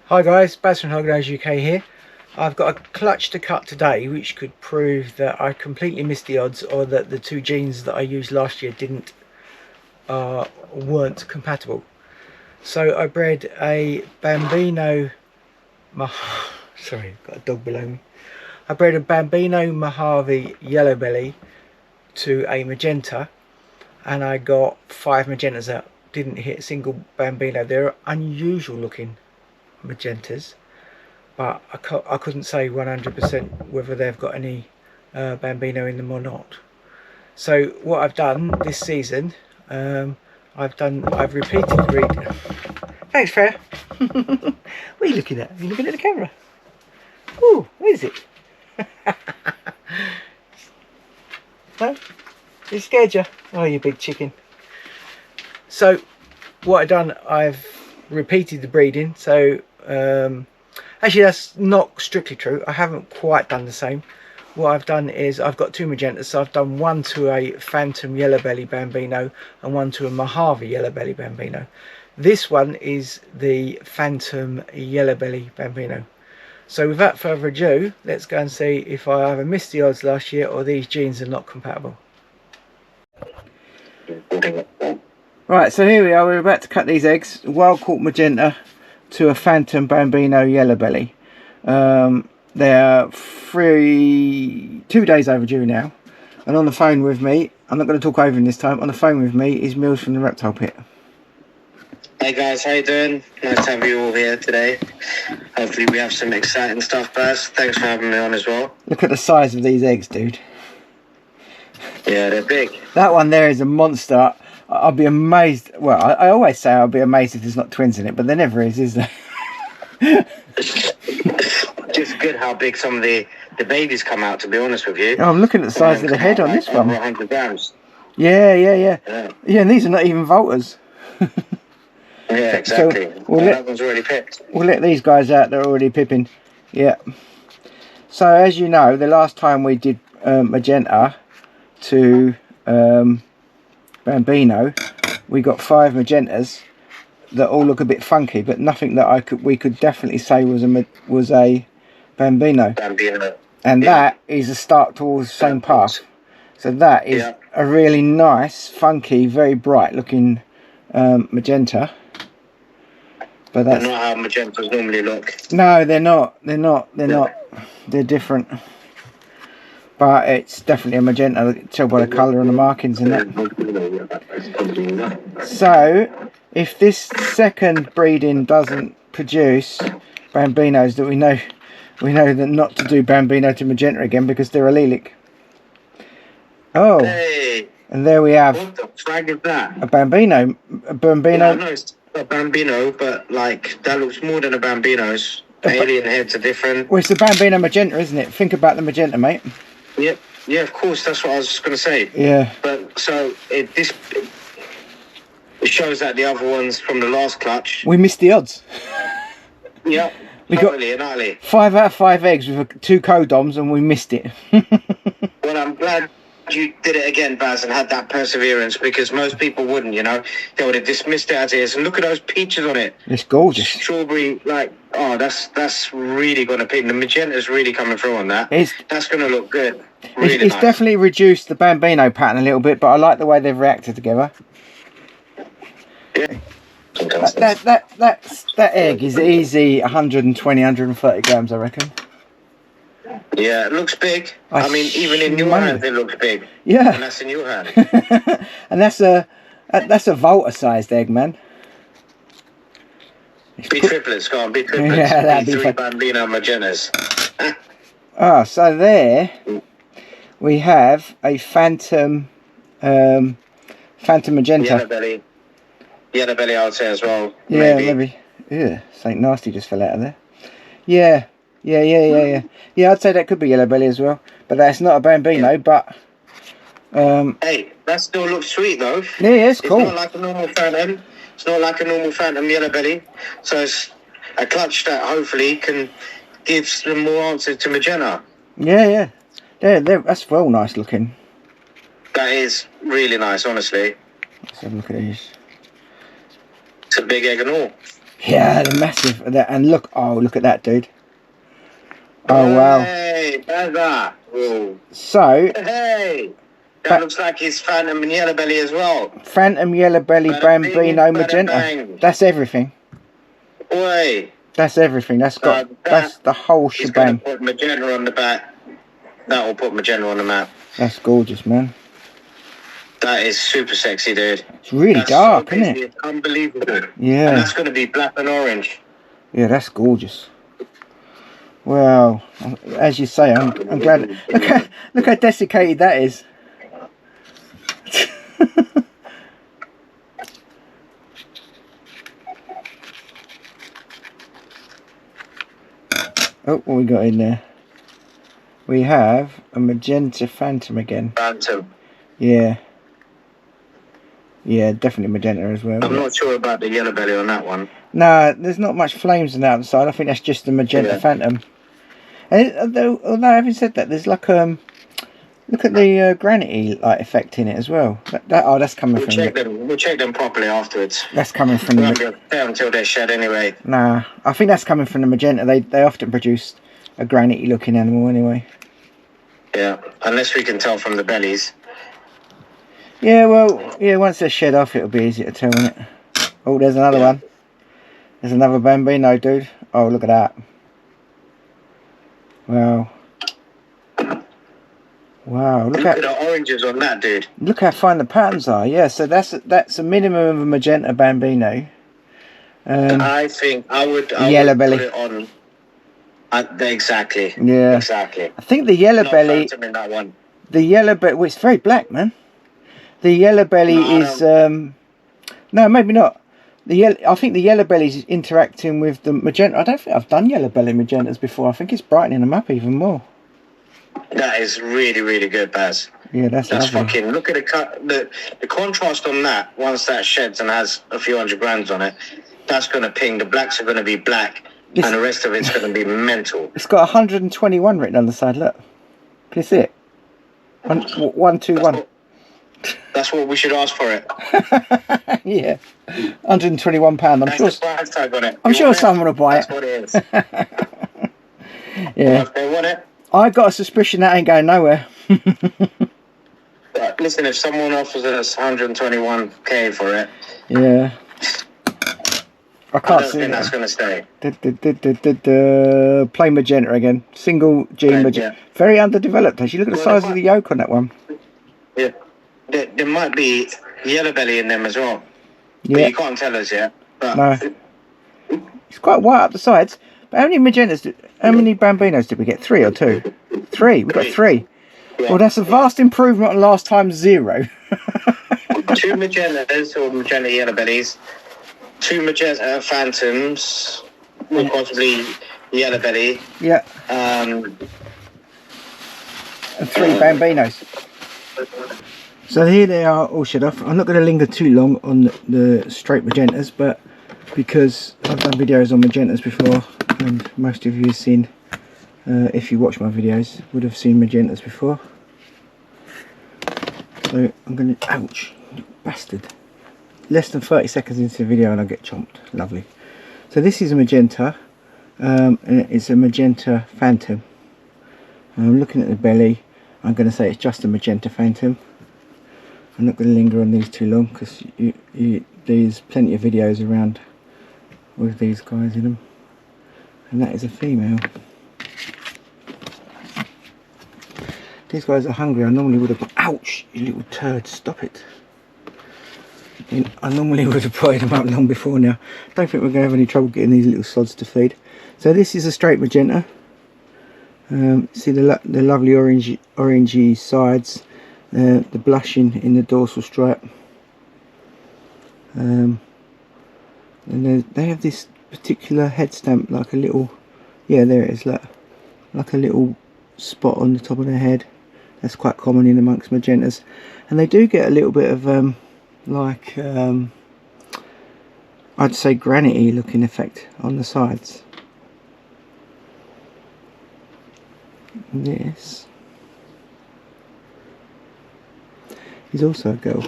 Hi guys, Baz from Hognose UK here. I've got a clutch to cut today which could prove that I completely missed the odds, or that the two genes that I used last year weren't compatible. So I bred a Bambino sorry, got a dog below me. I bred a Bambino Mojave yellow belly to a Magenta, and I got 5 Magentas out. Didn't hit a single Bambino. They're unusual looking Magentas, but I couldn't say 100% whether they've got any Bambino in them or not. So what I've done this season, I've repeated the breed. Thanks, Freya. What are you looking at? Are you looking at the camera? Oh, where is it? No? It scared you? Oh, you big chicken. So what I've done, I've repeated the breeding. So actually that's not strictly true. I haven't quite done the same. What I've done is I've got 2 Magentas, so I've done one to a Phantom Yellow Belly Bambino and one to a Mojave Yellow Belly Bambino. This one is the Phantom Yellow Belly Bambino. So without further ado, let's go and see if I either missed the odds last year or these genes are not compatible. Right, so here we are, we're about to cut these eggs. Wild caught Magenta to a Phantom Bambino Yellow Belly. They're 2 days overdue now. And on the phone with me, I'm not going to talk over him this time, on the phone with me is Mills from the Reptile Pit. Hey guys, how you doing? Nice to have you all here today. Hopefully we have some exciting stuff, Baz. Thanks for having me on as well. Look at the size of these eggs, dude. Yeah, they're big. That one there is a monster. I'll be amazed. Well, I always say I'll be amazed if there's not twins in it, but there never is there? Just good how big some of the babies come out, to be honest with you. Oh, I'm looking at the size of the head on this one. 100 grams. Yeah, and these are not even Volters. Yeah, exactly. So that one's already pipped. We'll let these guys out, they're already pipping. Yeah. So as you know, the last time we did Magenta to Bambino, we got 5 Magentas that all look a bit funky, but nothing that we could definitely say was a Bambino. And that is a start towards the same path. So that is a really nice, funky, very bright looking Magenta. But that's not how Magentas normally look. No, they're not. They're different. But it's definitely a Magenta. You can tell by the colour and the markings in that. So, if this second breeding doesn't produce Bambinos, that we know that not to do Bambino to Magenta again because they're allelic. Oh, hey. And there we have. What the flag is that? A Bambino. A Bambino. Yeah, no, it's a Bambino, but like that looks more than a Bambino's. The alien heads are different. Well, it's a Bambino Magenta, isn't it? Think about the Magenta, mate. Yep. Yeah, of course. That's what I was just going to say. Yeah. But so it shows that the other ones from the last clutch. We missed the odds. Yeah. We totally, got 5 out of 5 eggs with 2 codoms, and we missed it. Well, I'm glad you did it again, Baz, and had that perseverance, because most people wouldn't, you know. They would have dismissed it as is. And look at those peaches on it. It's gorgeous. Strawberry, like, oh, that's really going to pick. The Magenta's really coming through on that. That's going to look good. Really it's nice. Definitely reduced the Bambino pattern a little bit, but I like the way they've reacted together. Yeah. That egg is easy 120, 130 grams, I reckon. Yeah, it looks big. I mean, even in your hand, it looks big. Yeah. And that's in your hand. And that's a Volta-sized egg, man. Be triplets, go on, be triplets. Yeah, that'd be 3 Bambino Magentas. So there we have a Phantom Magenta. Yellow belly, I would say as well. Yeah, maybe. Yeah, something nasty just fell out of there. Yeah, I'd say that could be yellow belly as well, but that's not a Bambino. But hey, that still looks sweet though. Yeah, it's cool. It's not like a normal Phantom. It's not like a normal Phantom yellow belly. So it's a clutch that hopefully can give some more answers to Magenta. Yeah. That's well nice looking. That is really nice, honestly. Let's have a look at these. It's a big egg and all. Yeah, they're massive. And look, oh, look at that, dude. Oh, wow. Hey, Beza. Whoa. So, Hey, that looks like his Phantom and Yellow Belly as well. Phantom, Yellow Belly, Bada bing, Bambino, bada Magenta. bang. That's everything. Oi. That's everything. That's got, that's the whole He's going shebang. to put Magenta on the back. That will put Magenta on the map. That's gorgeous, man. That is super sexy, dude. It's really That's dark, so isn't it? It's unbelievable. Yeah. And that's going to be black and orange. Yeah, that's gorgeous. Well, as you say, I'm glad. Look how desiccated that is. Oh, what we got in there? We have a Magenta Phantom again. Phantom. Yeah. Yeah, definitely Magenta as well. I'm not sure about the Yellow Belly on that one. No, there's not much flames on the outside. I think that's just the Magenta Phantom. And although having said that, there's like look at the granity light effect in it as well. That's coming from. We'll check them properly afterwards. That's coming from the Magenta until they're shed anyway. Nah, I think that's coming from the Magenta. They often produce a granity looking animal anyway. Yeah, unless we can tell from the bellies. Yeah, well, yeah. Once they're shed off, it'll be easy to tell, won't it? Oh, there's another one. There's another Bambino, dude. Oh, look at that. Wow. Wow, look at the oranges on that, dude. Look how fine the patterns are. Yeah, so that's a minimum of a Magenta Bambino. I think I would Yellow belly. Put it on. Exactly. Yeah. Exactly. I think the Yellow belly. In that one. The Yellow belly. Well, it's very black, man. The Yellow belly is. No, maybe not. I think the Yellow belly is interacting with the Magenta. I don't think I've done Yellow belly Magentas before. I think it's brightening them up even more. That is really, really good, Baz. Yeah, that's lovely. Fucking. Look at the contrast on that. Once that sheds and has a few 100 grams on it, that's going to ping. The blacks are going to be black, and the rest of it's going to be mental. It's got 121 written on the side. Look, can you see it? 121. That's what we should ask for it. Yeah, £121. I'm sure. The price tag on it. I'm sure someone will buy it. That's what it is. Yeah. If they want it. I got a suspicion that ain't going nowhere. But listen, if someone offers us 121k for it, yeah, I can't see think that's going to stay. Plain Magenta again, single gene Magenta, very underdeveloped. Actually, look at the size of the yolk on that one. Yeah, there might be Yellow belly in them as well. Yeah, but you can't tell us yet. But no, it's quite white up the sides. But how many Magentas? How many Bambinos did we get? 3 or 2? 3. We got 3. Yeah. Well, that's a vast improvement on last time's 0. 2 Magentas or Magenta Yellow bellies, 2 Magenta Phantoms, or possibly Yellow belly. Yeah. And 3 Bambinos. So here they are all shed off. I'm not going to linger too long on the straight Magentas, but because I've done videos on Magentas before, and most of you have seen, if you watch my videos, would have seen Magentas before. So I'm going to, ouch, bastard. Less than 30 seconds into the video and I get chomped. Lovely. So this is a Magenta, and it's a Magenta Phantom. I'm looking at the belly. I'm going to say it's just a Magenta Phantom. I'm not going to linger on these too long because there's plenty of videos around with these guys in them. And that is a female. These guys are hungry. I normally would have... Ouch! You little turd, stop it. I normally would have put them up long before now. Don't think we're going to have any trouble getting these little sods to feed. So this is a straight Magenta. See the lovely orangey sides. The blushing in the dorsal stripe. And they have this particular head stamp, like a little... Yeah, there it is, look. Like a little spot on the top of their head. That's quite common in amongst Magentas. And they do get a little bit of I'd say granity looking effect on the sides. This is also a girl.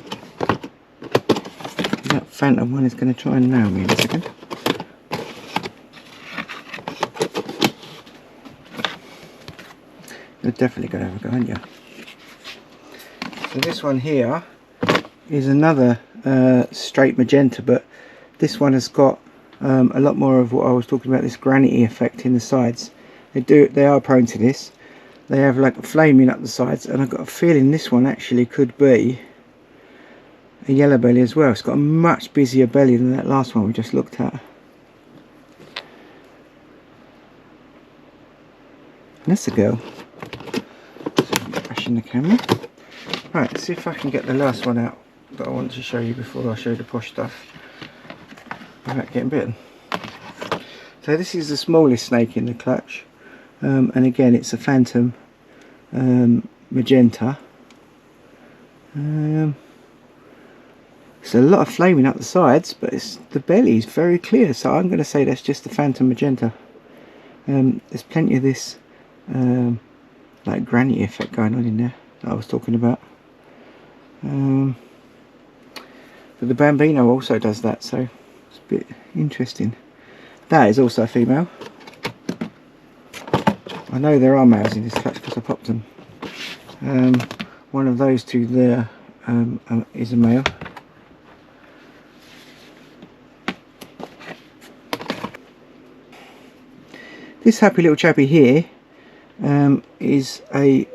That Phantom one is going to try and nail me in a second. You're definitely going to have a go, aren't you? So this one here is another straight magenta, but this one has got a lot more of what I was talking about, this granity effect in the sides. They are prone to this. They have like a flaming up the sides, and I've got a feeling this one actually could be a yellow belly as well. It's got a much busier belly than that last one we just looked at. And that's a girl. Brushing the camera. Right, let's see if I can get the last one out that I want to show you before I show the posh stuff without getting bitten. So this is the smallest snake in the clutch, and again it's a phantom magenta. There's a lot of flaming up the sides, but the belly is very clear, so I'm going to say that's just the phantom magenta. There's plenty of this like granny effect going on in there that I was talking about. But the Bambino also does that, so it's a bit interesting. That is also a female. I know there are males in this clutch because I popped them. One of those two there is a male. This happy little chappy here is a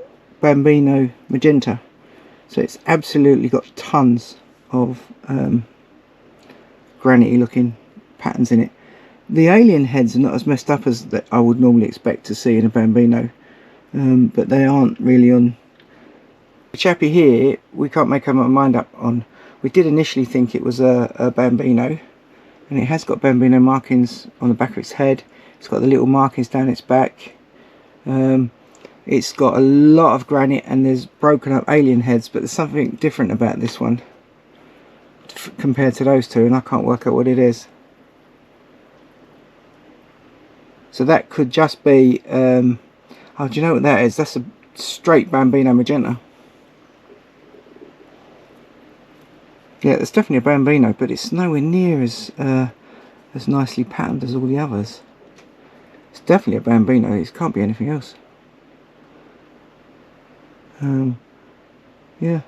Bambino Magenta, so it's absolutely got tons of granity looking patterns in it. The alien heads are not as messed up as that I would normally expect to see in a Bambino, but they aren't really on. The chappy here we can't make our mind up on. We did initially think it was a Bambino, and it has got Bambino markings on the back of its head. It's got the little markings down its back. It's got a lot of granite, and there's broken up alien heads, but there's something different about this one compared to those two, and I can't work out what it is. So that could just be oh, do you know what that is? That's a straight Bambino Magenta. Yeah, it's definitely a Bambino, but it's nowhere near as nicely patterned as all the others. It's definitely a Bambino. It can't be anything else. Yeah.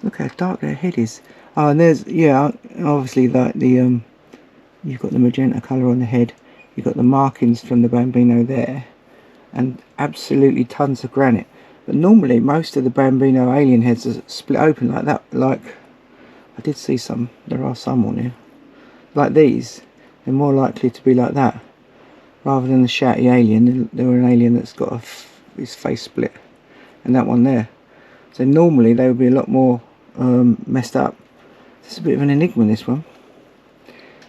Look how dark their head is. Oh, and there's, yeah, obviously like the you've got the magenta colour on the head. You've got the markings from the Bambino there, and absolutely tons of granite. But normally most of the Bambino alien heads are split open like that. Like I did see some. There are some on here. Like these, they're more likely to be like that rather than the shouty alien. They're an alien that's got his face split, and that one there. So normally they would be a lot more messed up. It's a bit of an enigma, this one.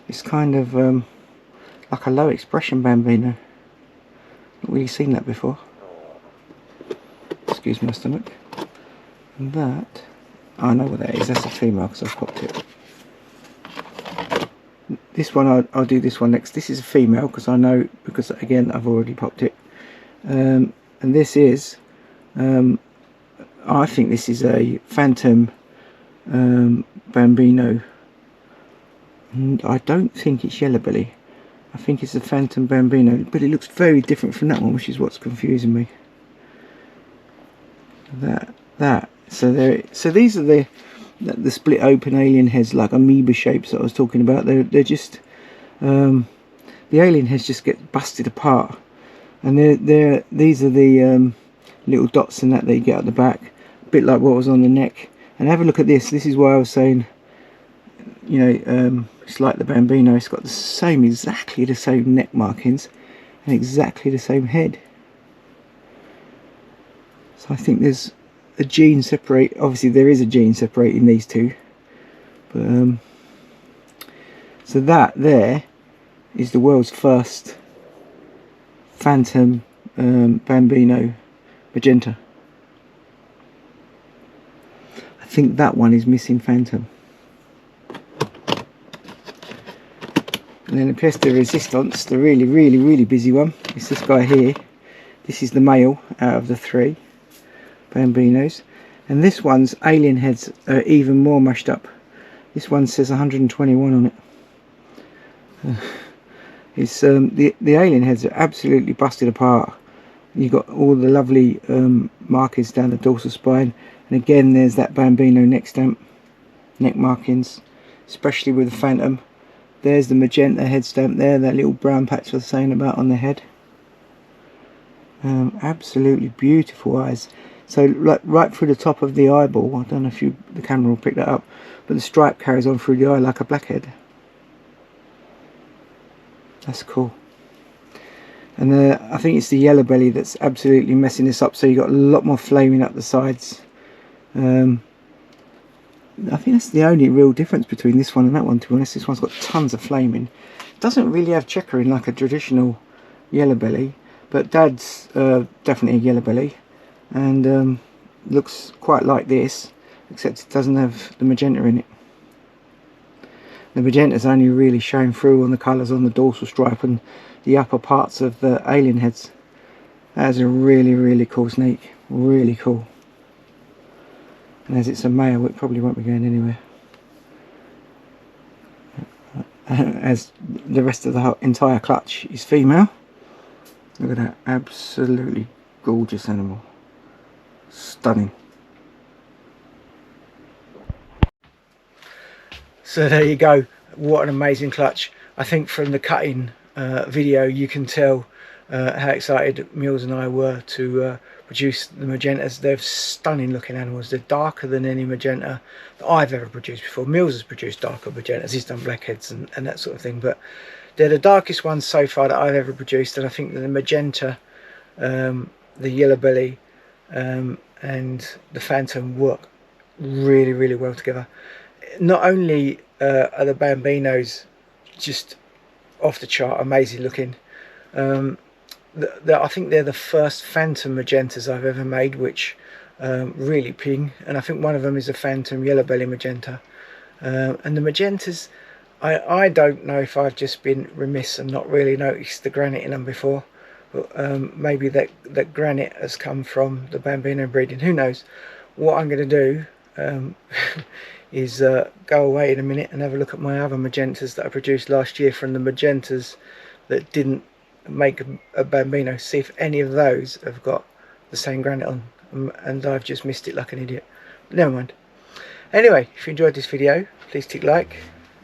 It's kind of like a low expression Bambino. Not really seen that before. Excuse my stomach. And that, I know what that is. That's a female because I've popped it. This one, I'll do this one next. This is a female because I know, because again I've already popped it. And this is, I think this is a phantom Bambino. And I don't think it's yellow belly. I think it's a phantom Bambino, but it looks very different from that one, which is what's confusing me. So these are the split open alien heads, like amoeba shapes that I was talking about. They're just the alien heads just get busted apart, and these are the little dots and that you get at the back, a bit like what was on the neck. And have a look at this. This is why I was saying, you know, it's like the Bambino. It's got exactly the same neck markings and exactly the same head. So I think there's a gene separate. Obviously there is a gene separating these two, but so that there is the world's first phantom Bambino Magenta. I think that one is missing phantom. And then the pièce de résistance, the really busy one, is this guy here. This is the male out of the three Bambinos, and this one's alien heads are even more mashed up. This one says 121 on it. It's the alien heads are absolutely busted apart. You've got all the lovely markings down the dorsal spine, and again there's that Bambino neck stamp, neck markings, especially with the Phantom. There's the Magenta head stamp there, that little brown patch I was saying about on the head. Absolutely beautiful eyes. So like right through the top of the eyeball, I don't know if the camera will pick that up, but the stripe carries on through the eye like a blackhead. That's cool. And I think it's the yellow belly that's absolutely messing this up, so you've got a lot more flaming up the sides. I think that's the only real difference between this one and that one, to be honest. This one's got tons of flaming. It doesn't really have checkering like a traditional yellow belly, but Dad's definitely a yellow belly, and looks quite like this, except it doesn't have the magenta in it. The magenta's only really showing through on the colours on the dorsal stripe and the upper parts of the alien heads. That is a really, really cool snake. Really cool. And as it's a male, it probably won't be going anywhere. As the rest of the entire clutch is female. Look at that. Absolutely gorgeous animal. Stunning. So there you go. What an amazing clutch. I think from the cutting video you can tell how excited Mills and I were to produce the Magentas. They're stunning looking animals. They're darker than any Magenta that I've ever produced before. Mills has produced darker Magentas. He's done blackheads and that sort of thing, but they're the darkest ones so far that I've ever produced, and I think that the Magenta, the yellow belly and the Phantom work really, really well together. Not only are the Bambinos just off the chart, amazing looking, I think they're the first Phantom Magentas I've ever made, which really ping, and I think one of them is a Phantom yellow belly Magenta. And the Magentas, I don't know if I've just been remiss and not really noticed the granite in them before, but maybe that granite has come from the Bambino breeding, who knows. What I'm going to do is go away in a minute and have a look at my other Magentas that I produced last year from the Magentas that didn't make a Bambino, see if any of those have got the same granite on, and I've just missed it like an idiot. But never mind. Anyway, if you enjoyed this video, please tick like.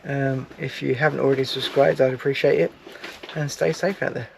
If you haven't already subscribed, I'd appreciate it, and stay safe out there.